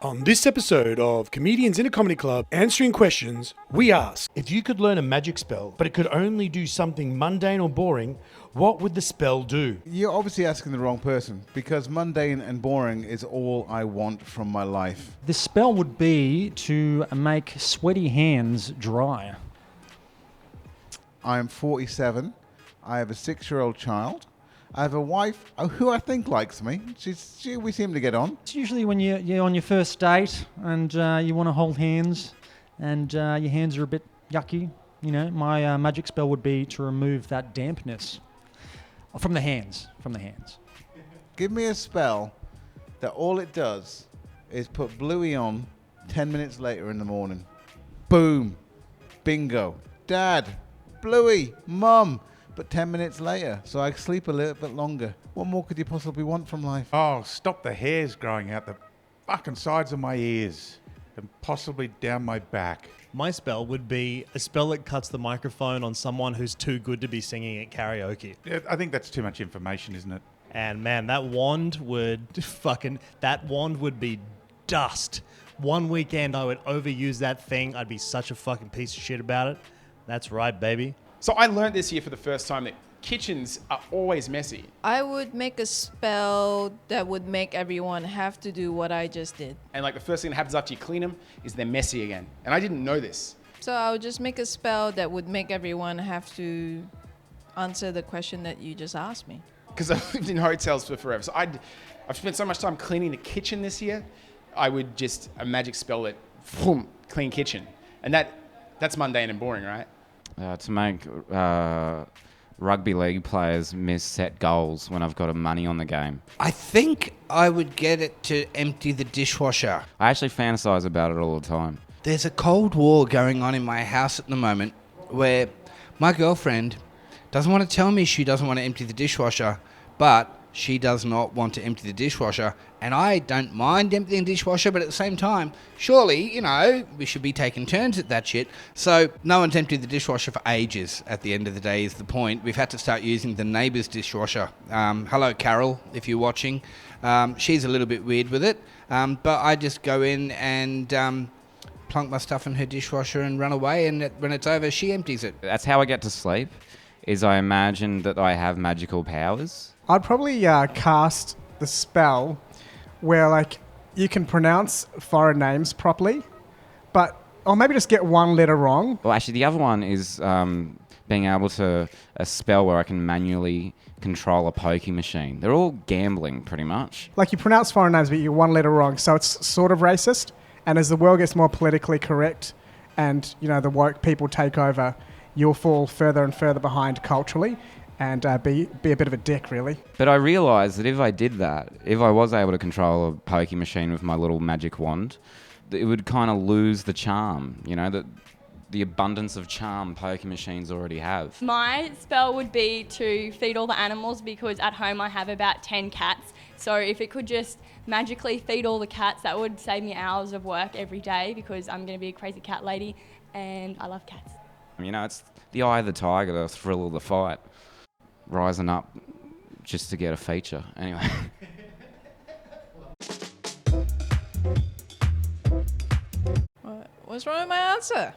On this episode of Comedians in a Comedy Club Answering Questions, we ask, if you could learn a magic spell, but it could only do something mundane or boring, what would the spell do? You're obviously asking the wrong person, because mundane and boring is all I want from my life. The spell would be to make sweaty hands dry. I'm 47. I have a 6-year-old child. I have a wife who I think likes me. We seem to get on. It's usually when you're on your first date and you want to hold hands and your hands are a bit yucky. You know, my magic spell would be to remove that dampness from the hands. Give me a spell that all it does is put Bluey on 10 minutes later in the morning. Boom. Bingo. Dad. Bluey. Mum. But 10 minutes later, so I sleep a little bit longer. What more could you possibly want from life? Oh, stop the hairs growing out the fucking sides of my ears and possibly down my back. My spell would be a spell that cuts the microphone on someone who's too good to be singing at karaoke. Yeah, I think that's too much information, isn't it? And man, that wand would be dust. One weekend I would overuse that thing. I'd be such a fucking piece of shit about it. That's right, baby. So I learned this year for the first time that kitchens are always messy. I would make a spell that would make everyone have to do what I just did. And like the first thing that happens after you clean them is they're messy again. And I didn't know this. So I would just make a spell that would make everyone have to answer the question that you just asked me. Because I've lived in hotels for forever. So I've spent so much time cleaning the kitchen this year. I would just a magic spell that, boom, clean kitchen. And that's mundane and boring, right? To make rugby league players miss set goals when I've got a money on the game. I think I would get it to empty the dishwasher. I actually fantasize about it all the time. There's a cold war going on in my house at the moment where my girlfriend doesn't want to tell me she doesn't want to empty the dishwasher, but she does not want to empty the dishwasher. And I don't mind emptying the dishwasher, but at the same time, surely, we should be taking turns at that shit. So no one's emptied the dishwasher for ages, at the end of the day, is the point. We've had to start using the neighbour's dishwasher. Hello, Carol, if you're watching. She's a little bit weird with it. But I just go in and plunk my stuff in her dishwasher and run away, and when it's over, she empties it. That's how I get to sleep, is I imagine that I have magical powers. I'd probably cast the spell where you can pronounce foreign names properly, or maybe just get one letter wrong. Well, actually, the other one is being able to a spell where I can manually control a pokie machine. They're all gambling, pretty much. You pronounce foreign names, but you're one letter wrong, so it's sort of racist. And as the world gets more politically correct and, the woke people take over, you'll fall further and further behind culturally. And be a bit of a dick, really. But I realised that if I did that, if I was able to control a pokie machine with my little magic wand, it would kind of lose the charm, the abundance of charm pokie machines already have. My spell would be to feed all the animals because at home I have about 10 cats. So if it could just magically feed all the cats, that would save me hours of work every day because I'm going to be a crazy cat lady and I love cats. It's the eye of the tiger, the thrill of the fight. Rising up just to get a feature. Anyway. What's wrong with my answer?